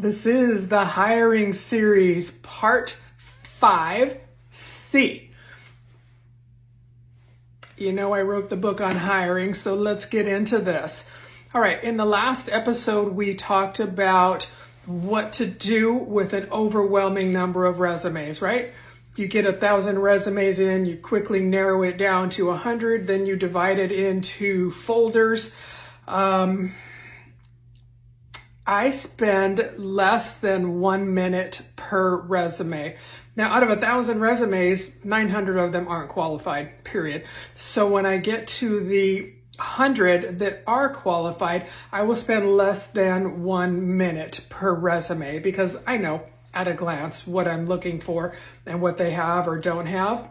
This is the hiring series, part 5C. You know, I wrote the book on hiring, so let's get into this. All right, in the last episode, we talked about what to do with an overwhelming number of resumes, right? You get 1,000 resumes in, you quickly narrow it down to 100, then you divide it into folders. I spend less than 1 minute per resume. Now, out of 1,000 resumes, 900 of them aren't qualified, period. So when I get to the 100 that are qualified, I will spend less than 1 minute per resume because I know at a glance what I'm looking for and what they have or don't have.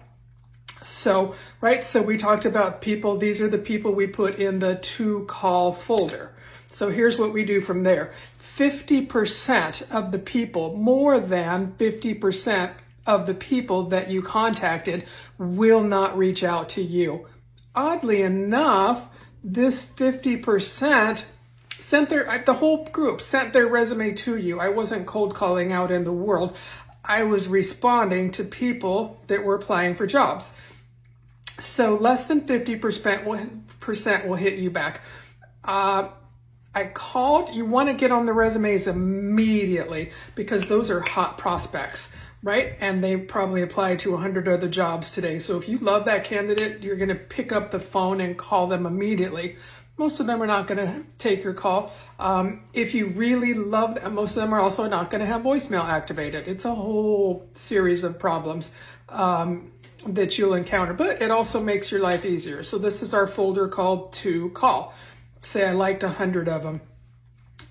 So, right, so we talked about people. These are the people we put in the to call folder. So here's what we do from there. 50% of the people, more than 50% of the people that you contacted will not reach out to you. Oddly enough, this 50% the whole group sent their resume to you. I wasn't cold calling out in the world. I was responding to people that were applying for jobs. So less than 50% will hit you back. I called, you want to get on the resumes immediately because those are hot prospects, right? And they probably applied to 100 other jobs today. So if you love that candidate, you're going to pick up the phone and call them immediately. Most of them are not going to take your call. If you really love them, most of them are also not going to have voicemail activated. It's a whole series of problems that you'll encounter, but it also makes your life easier. So this is our folder called To Call. Say I liked 100 of them.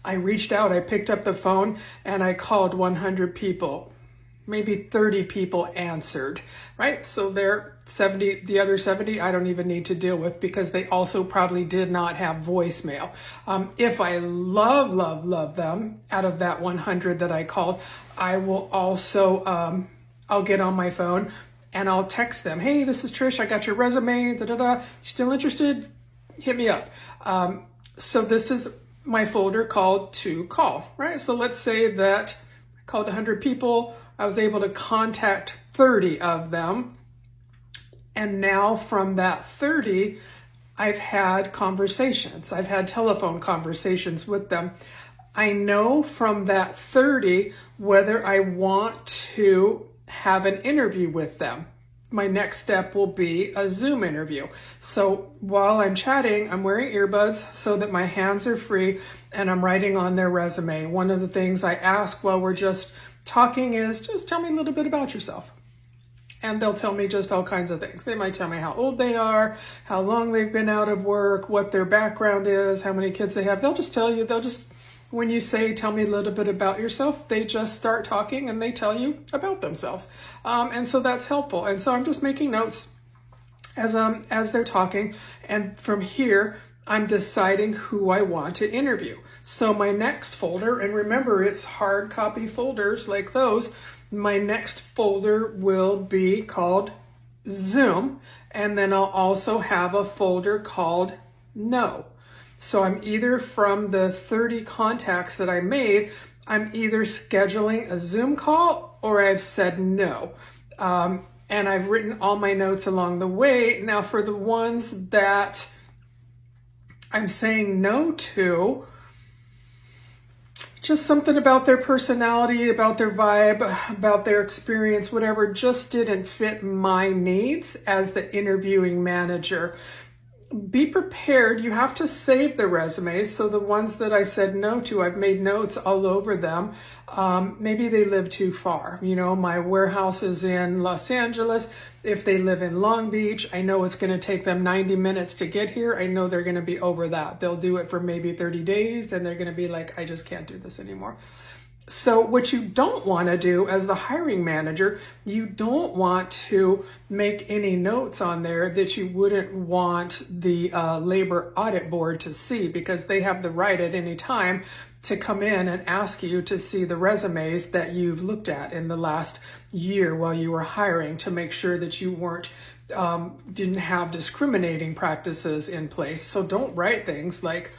I reached out, I picked up the phone, and I called 100 people. Maybe 30 people answered, right? So they're 70, the other 70 I don't even need to deal with because they also probably did not have voicemail. If I love them, out of that 100 that I called, I will also, I'll get on my phone and I'll text them. Hey, this is Trish. I got your resume. Still interested? Hit me up. So this is my folder called To Call, right? So let's say that I called 100 people. I was able to contact 30 of them. And now from that 30, I've had conversations. I've had telephone conversations with them. I know from that 30 whether I want to have an interview with them. My next step will be a Zoom interview. So while I'm chatting, I'm wearing earbuds so that my hands are free and I'm writing on their resume. One of the things I ask while we're just talking is just tell me a little bit about yourself. And they'll tell me just all kinds of things. They might tell me how old they are, how long they've been out of work, what their background is, how many kids they have. They'll just tell you, when you say, tell me a little bit about yourself, they just start talking and they tell you about themselves. And so that's helpful. And so I'm just making notes as they're talking. And from here, I'm deciding who I want to interview. So my next folder, and remember, it's hard copy folders like those. My next folder will be called Zoom. And then I'll also have a folder called No. So I'm either from the 30 contacts that I made, I'm either scheduling a Zoom call or I've said no. And I've written all my notes along the way. Now for the ones that I'm saying no to, just something about their personality, about their vibe, about their experience, whatever, just didn't fit my needs as the interviewing manager. Be prepared. You have to save the resumes. So the ones that I said no to, I've made notes all over them. Maybe they live too far. You know, my warehouse is in Los Angeles. If they live in Long Beach, I know it's going to take them 90 minutes to get here. I know they're going to be over that. They'll do it for maybe 30 days. Then they're going to be like, I just can't do this anymore. So what you don't want to do as the hiring manager, you don't want to make any notes on there that you wouldn't want the labor audit board to see, because they have the right at any time to come in and ask you to see the resumes that you've looked at in the last year while you were hiring, to make sure that you didn't have discriminating practices in place. So don't write things like,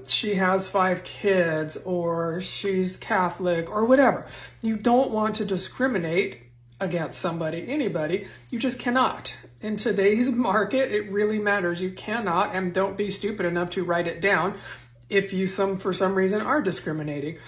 she has 5 kids, or she's Catholic, or whatever. You don't want to discriminate against somebody, anybody. You just cannot. In today's market, it really matters. You cannot, and don't be stupid enough to write it down if you for some reason are discriminating.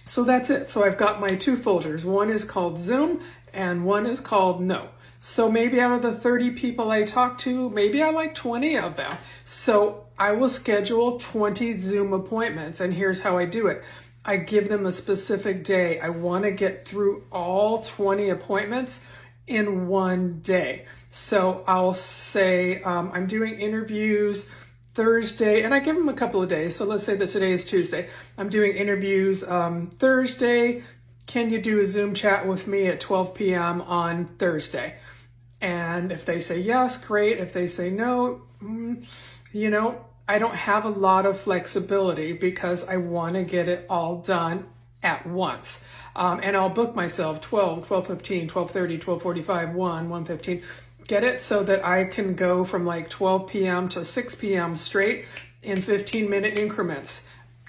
So that's it. So I've got my 2 folders. One is called Zoom and one is called No. So maybe out of the 30 people I talk to, maybe I like 20 of them. So I will schedule 20 Zoom appointments, and here's how I do it. I give them a specific day. I want to get through all 20 appointments in one day. So I'll say I'm doing interviews Thursday, and I give them a couple of days. So let's say that today is Tuesday. I'm doing interviews Thursday. Can you do a Zoom chat with me at 12 p.m. on Thursday? And if they say yes, great. If they say no, you know, I don't have a lot of flexibility because I want to get it all done at once. And I'll book myself 12, 12:15, 12:30, 12:45, 1, 1:15. Get it so that I can go from like 12 p.m. to 6 p.m. straight in 15-minute increments.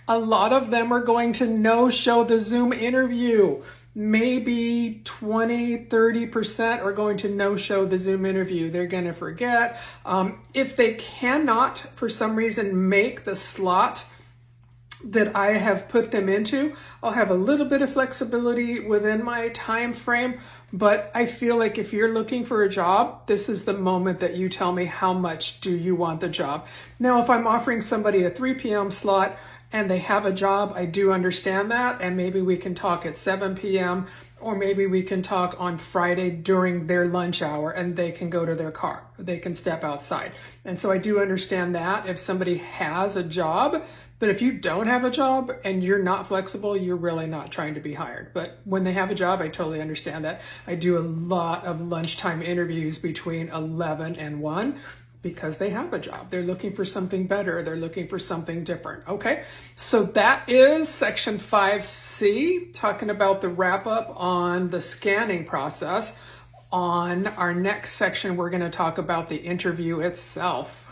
A lot of them are going to no-show the Zoom interview. Maybe 20, 30% are going to no-show the Zoom interview. They're going to forget. If they cannot, for some reason, make the slot that I have put them into, I'll have a little bit of flexibility within my time frame. But I feel like if you're looking for a job, this is the moment that you tell me how much do you want the job. Now, if I'm offering somebody a 3 p.m. slot, and they have a job, I do understand that, and maybe we can talk at 7 p.m. or maybe we can talk on Friday during their lunch hour and they can go to their car, they can step outside. And so I do understand that if somebody has a job, but if you don't have a job and you're not flexible, you're really not trying to be hired. But when they have a job, I totally understand that. I do a lot of lunchtime interviews between 11 and 1. Because they have a job. They're looking for something better. They're looking for something different. Okay, so that is section 5C, talking about the wrap up on the scanning process. On our next section, we're going to talk about the interview itself.